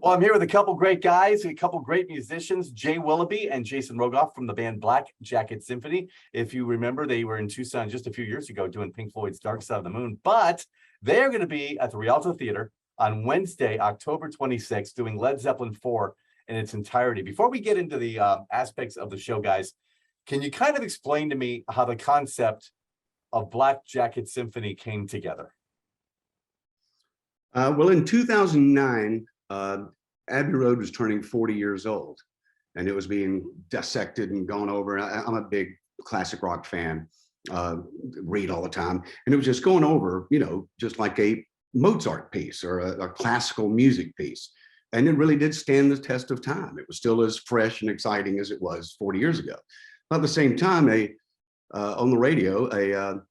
Well, I'm here with a couple great guys, a couple great musicians, Jay Willoughby and Jason Rogoff from the band Black Jacket Symphony. If you remember, they were in Tucson just a few years ago doing Pink Floyd's Dark Side of the Moon, but they're going to be at the Rialto Theater on Wednesday, October 26th, doing Led Zeppelin 4 in its entirety. Before we get into the aspects of the show, guys, can you kind of explain to me how the concept of Black Jacket Symphony came together? Well, in 2009, Abbey Road was turning 40 years old, and it was being dissected and gone over. I'm a big classic rock fan, read all the time, and it was just going over, just like a Mozart piece or a classical music piece. And it really did stand the test of time. It was still as fresh and exciting as it was 40 years ago. But at the same time, on the radio, a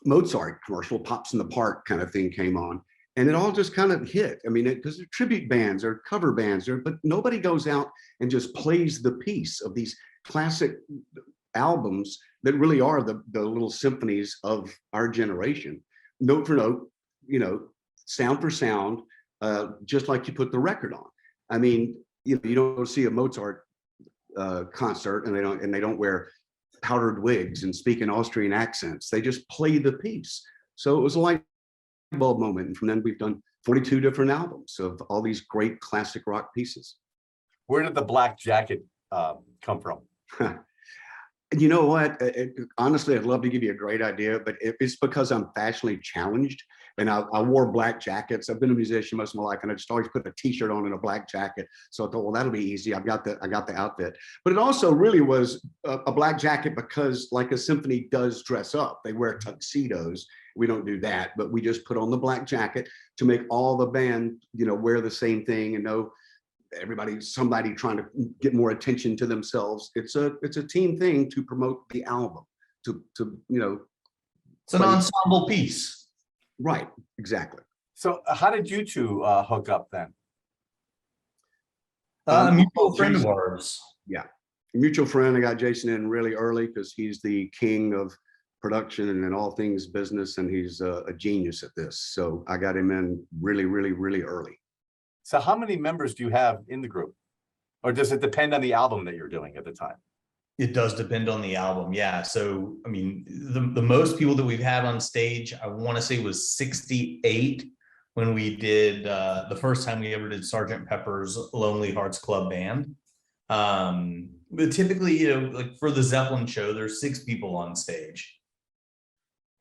Mozart commercial, Pops in the Park kind of thing came on. And it all just kind of hit. I mean, because they're tribute bands or cover bands, but nobody goes out and just plays the piece of these classic albums that really are the little symphonies of our generation, note for note, sound for sound, just like you put the record on. I mean, you don't go see a Mozart concert and they don't wear powdered wigs and speak in Austrian accents. They just play the piece. So it was like bulb moment, and from then we've done 42 different albums of all these great classic rock pieces. Where did the Black Jacket come from? You know what? Honestly, I'd love to give you a great idea, but it's because I'm fashionally challenged, and I wore black jackets. I've been a musician most of my life, and I just always put a T-shirt on and a black jacket. So I thought, well, that'll be easy. I got the outfit. But it also really was a black jacket because, like a symphony does dress up, they wear tuxedos. We don't do that, but we just put on the black jacket to make all the band, wear the same thing and know somebody trying to get more attention to themselves. It's a team thing to promote the album, to it's an ensemble piece. Right, exactly. So how did you two hook up then? A mutual friend of ours. Yeah, a mutual friend. I got Jason in really early because he's the king of production and all things business, and he's a genius at this. So I got him in really, really, really early. So how many members do you have in the group? Or does it depend on the album that you're doing at the time? It does depend on the album, yeah. So, I mean, the most people that we've had on stage, I want to say was 68 when we did, the first time we ever did Sgt. Pepper's Lonely Hearts Club Band. But typically, like for the Zeppelin show, there's 6 people on stage.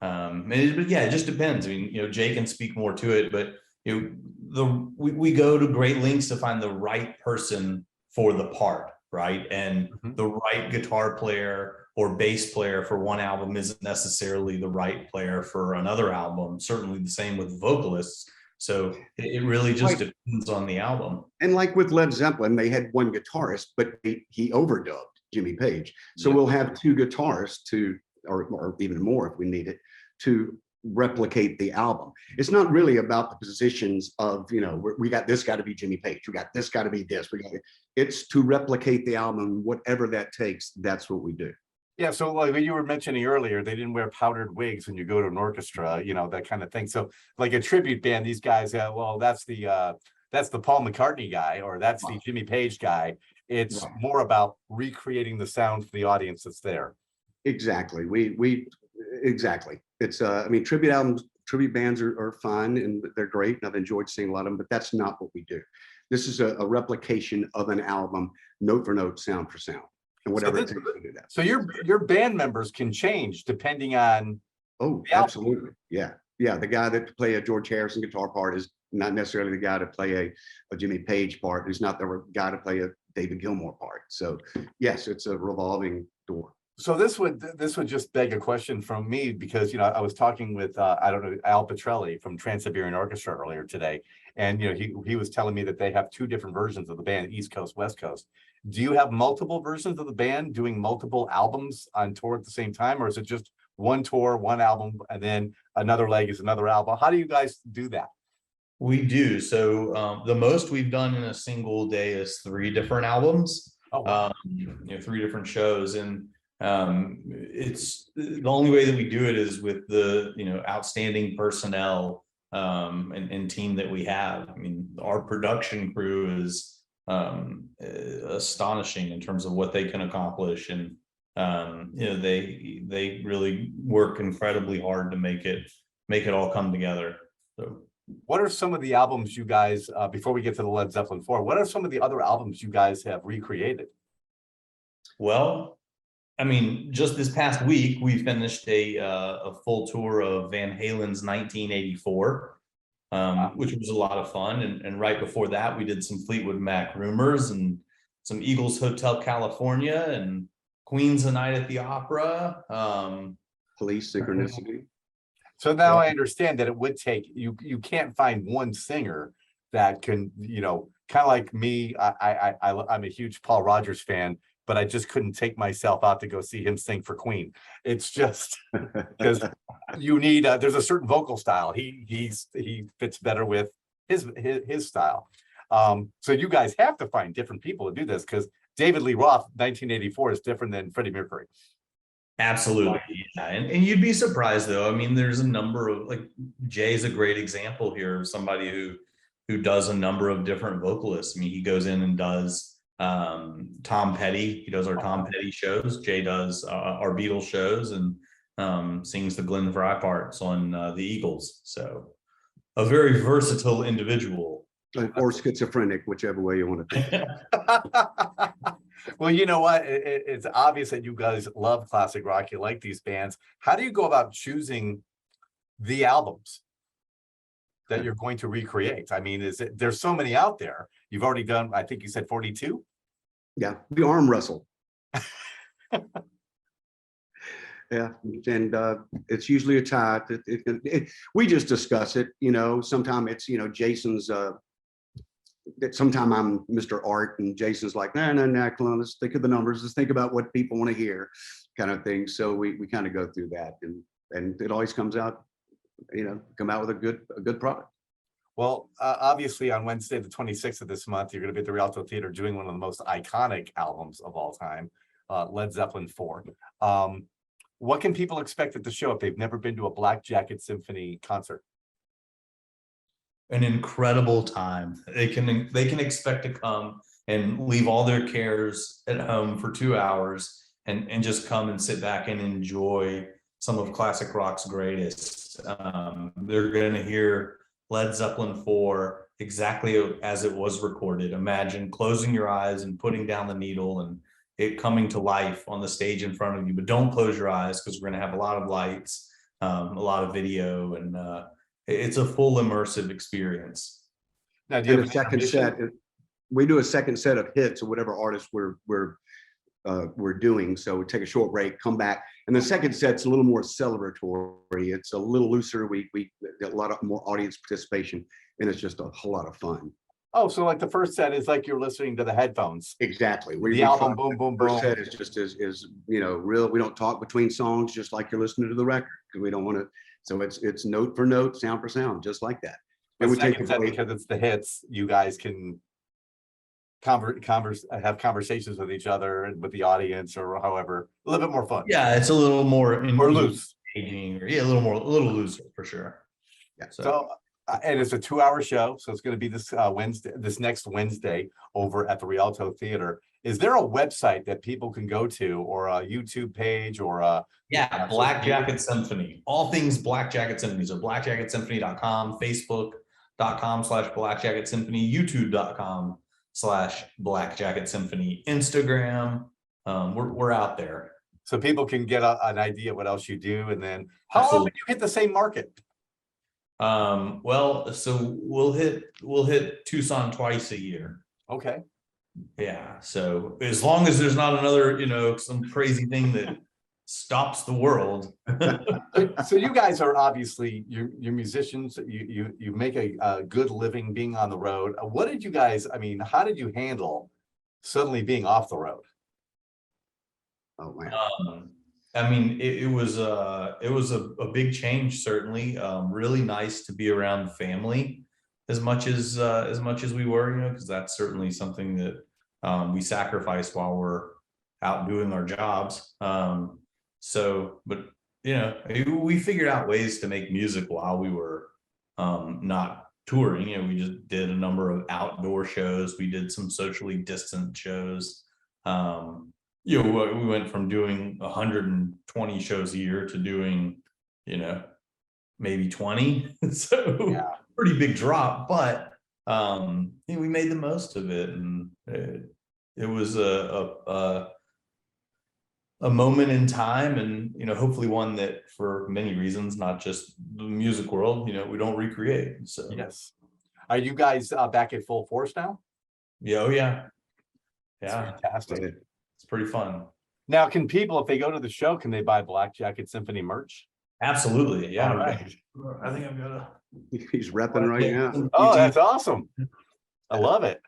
But yeah, it just depends. I mean, Jay can speak more to it, but we go to great lengths to find the right person for the part, right? And the right guitar player or bass player for one album isn't necessarily the right player for another album. Certainly the same with vocalists. So it really just depends on the album. And like with Led Zeppelin, they had one guitarist, but he overdubbed Jimmy Page. So we'll have 2 guitarists or even more if we need it, to replicate the album. It's not really about the positions of, we got this got to be Jimmy Page, we got this got to be this, it's to replicate the album, whatever that takes. That's what we do. Yeah, so like you were mentioning earlier, they didn't wear powdered wigs when you go to an orchestra, that kind of thing. So like a tribute band, these guys, that's the Paul McCartney guy, or that's the Jimmy Page guy. It's more about recreating the sound for the audience that's there. Exactly. Exactly. It's tribute bands are fun and they're great, and I've enjoyed seeing a lot of them, but that's not what we do. This is a replication of an album, note for note, sound for sound, and whatever it takes to do that. So your band members can change depending on. Oh, absolutely. Yeah. The guy that play a George Harrison guitar part is not necessarily the guy to play a Jimmy Page part. Who's not the guy to play a David Gilmour part. So yes, it's a revolving door. So this would just beg a question from me, because I was talking with Al Petrelli from Trans-Siberian Orchestra earlier today, and he was telling me that they have 2 different versions of the band, East Coast, West Coast. Do you have multiple versions of the band doing multiple albums on tour at the same time, or is it just one tour, one album, and then another leg is another album? How do you guys do that? We do. So the most we've done in a single day is 3 different albums. Oh, wow. 3 different shows, and it's the only way that we do it is with the outstanding personnel and team that we have. I mean, our production crew is astonishing in terms of what they can accomplish, and they really work incredibly hard to make it all come together. So what are some of the albums you guys, before we get to the Led Zeppelin 4, what are some of the other albums you guys have recreated? Well, I mean, just this past week, we finished a full tour of Van Halen's 1984, which was a lot of fun. And right before that, we did some Fleetwood Mac Rumors and some Eagles Hotel California and Queen's A Night at the Opera. Police, Synchronicity. So now I understand that it would take, you can't find one singer that can, kind of like me, I'm a huge Paul Rogers fan, but I just couldn't take myself out to go see him sing for Queen. It's just because you need, there's a certain vocal style. He fits better with his style. So you guys have to find different people to do this, because David Lee Roth, 1984 is different than Freddie Mercury. Absolutely. Yeah. And you'd be surprised though. I mean, there's a number of, like, Jay's a great example here of somebody who does a number of different vocalists. I mean, he goes in and does Tom Petty. He does our Tom Petty shows. Jay does our Beatles shows, and sings the Glenn Fry parts on the Eagles. So a very versatile individual. Or schizophrenic, whichever way you want to think. Well, you know what? It's obvious that you guys love classic rock. You like these bands. How do you go about choosing the albums that you're going to recreate? I mean, there's so many out there. You've already done, I think you said 42? Yeah, we arm wrestle. Yeah, and it's usually a tie. We just discuss it, sometimes it's, Jason's, sometimes I'm Mr. Art and Jason's like, nah, come on, let's think of the numbers. Let's think about what people want to hear, kind of thing. So we kind of go through that, and it always comes out, come out with a good product. Well, obviously on Wednesday, the 26th of this month, you're going to be at the Rialto Theater doing one of the most iconic albums of all time, Led Zeppelin 4. What can people expect at the show if they've never been to a Black Jacket Symphony concert? An incredible time. They can expect to come and leave all their cares at home for 2 hours and just come and sit back and enjoy some of classic rock's greatest. They're going to hear Led Zeppelin 4 exactly as it was recorded. Imagine closing your eyes and putting down the needle and it coming to life on the stage in front of you. But don't close your eyes, because we're going to have a lot of lights, a lot of video, and it's a full immersive experience. Now, do you have a second set? We do a second set of hits of whatever artist we're doing. So we take a short break, come back, and the second set's a little more celebratory. It's a little looser. We get a lot of more audience participation, and it's just a whole lot of fun. Oh, so like the first set is like you're listening to the headphones. Exactly. The album, boom, boom, boom. First set is just real. We don't talk between songs, just like you're listening to the record, because we don't want to. So it's note for note, sound for sound, just like that. And we take set because it's the hits. You guys can have conversations with each other and with the audience, or however, a little bit more fun. Yeah, it's a little more loose, a little looser for sure. Yeah. So and it's a 2-hour show, so it's going to be this next Wednesday over at the Rialto Theater. Is there a website that people can go to, or a YouTube page, or a Black Jacket Symphony? All things Black Jacket Symphony. So blackjacketsymphony.com, Facebook.com/Black Jacket Symphony, YouTube.com/Black Jacket Symphony, Instagram. We're out there, so people can get an idea what else you do. And then how often do you hit the same market? Well, so we'll hit Tucson twice a year. Okay. Yeah. So as long as there's not another, some crazy thing that stops the world. So you guys are obviously you're musicians. You make a good living being on the road. What did you guys? I mean, how did you handle suddenly being off the road? Oh man. I mean, it was a big change, certainly. Really nice to be around family as much as we were, because that's certainly something that we sacrifice while we're out doing our jobs. But we figured out ways to make music while we were not touring. You know, we just did a number of outdoor shows. We did some socially distant shows. You know, we went from doing 120 shows a year to doing, you know, maybe 20. So Yeah. pretty big drop, but you know, we made the most of it, and it was a moment in time, and you know, hopefully one that for many reasons, not just the music world, you know, we don't recreate. So Yes. Are you guys back at full force now? yeah, oh yeah, It's yeah, fantastic. it's pretty fun. Now, can people, if they go to the show, can they buy Black Jacket Symphony merch? Absolutely, yeah. All right. I think I've got a. He's repping right now. Oh, that's awesome. I love it.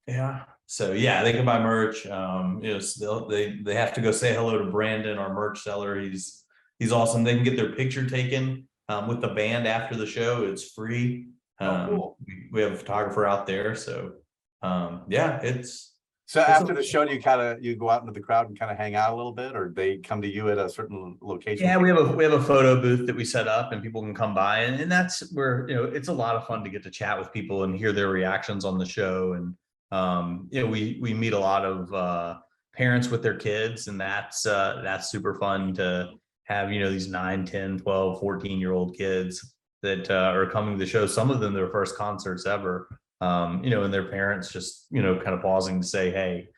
Yeah. So yeah, they can buy merch. You know, still they have to go say hello to Brandon, our merch seller. He's awesome. They can get their picture taken with the band after the show. It's free. Cool. We have a photographer out there. So yeah, So after the show, you go out into the crowd and kind of hang out a little bit, or they come to you at a certain location? yeah, we have a photo booth that we set up, and people can come by, and that's where, you know, it's a lot of fun to get to chat with people and hear their reactions on the show. And you know, we meet a lot of parents with their kids, and that's super fun to have, you know, these 9, 10, 12, 14-year-old kids that are coming to the show, some of them their first concerts ever. You know, and their parents just, you know, kind of pausing to say, hey,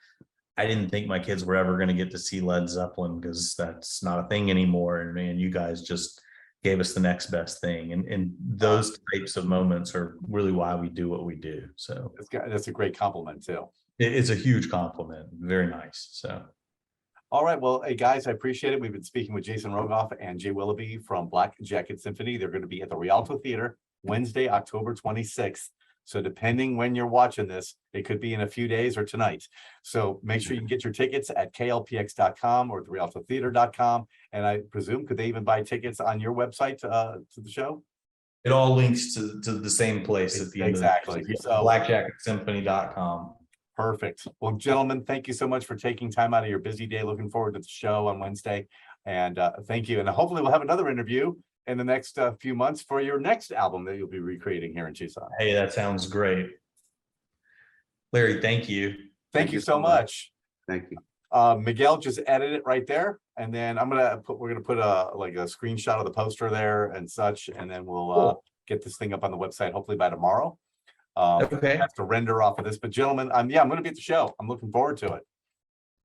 I didn't think my kids were ever going to get to see Led Zeppelin, because that's not a thing anymore. And man, you guys just gave us the next best thing. And those types of moments are really why we do what we do. So That's a great compliment too. it's a huge compliment. Very nice. So. All right. Well, hey guys, I appreciate it. We've been speaking with Jason Rogoff and Jay Willoughby from Black Jacket Symphony. They're going to be at the Rialto Theater Wednesday, October 26th. So depending when you're watching this, it could be in a few days or tonight. So make sure you can get your tickets at klpx.com or therialtotheater.com. And I presume, could they even buy tickets on your website to the show? It all links to the same place at the end. Exactly. Of the So blackjacketsymphony.com. perfect. Well, gentlemen, thank you so much for taking time out of your busy day. Looking forward to the show on Wednesday. And thank you. And hopefully we'll have another interview in the next few months for your next album that you'll be recreating here in Tucson. Hey, that sounds great. Larry, thank you. Thank you so much. Thank you. Miguel just edited it right there. And then we're gonna put a screenshot of the poster there and such, and then we'll Cool. get this thing up on the website hopefully by tomorrow. Okay. I have to render off of this, but gentlemen, I'm gonna be at the show. I'm looking forward to it.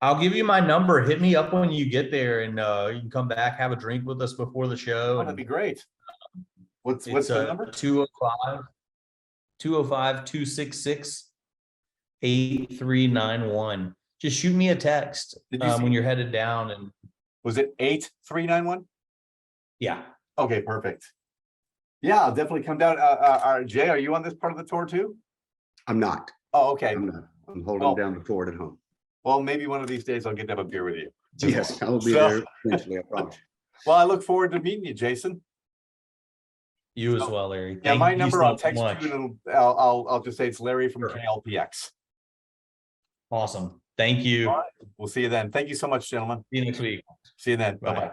I'll give you my number. Hit me up when you get there, and you can come back, have a drink with us before the show. Oh, that'd be great. What's the number? 205-266-8391. Just shoot me a text when you're headed down. And was it 8391? yeah. Okay, perfect. Yeah, I'll definitely come down. Jay, are you on this part of the tour too? I'm not. Oh, okay. I'm not. I'm holding down the fort at home. Well, maybe one of these days I'll get to have a beer with you. Yes, I'll be there eventually, I promise. Well, I look forward to meeting you, Jason. You as well, Larry. Yeah, my Thank number, so I'll text much. you and I'll just say it's Larry from KLPX. Awesome. Thank you. All right. We'll see you then. Thank you so much, gentlemen. See you next week. See you then. Bye. Bye-bye.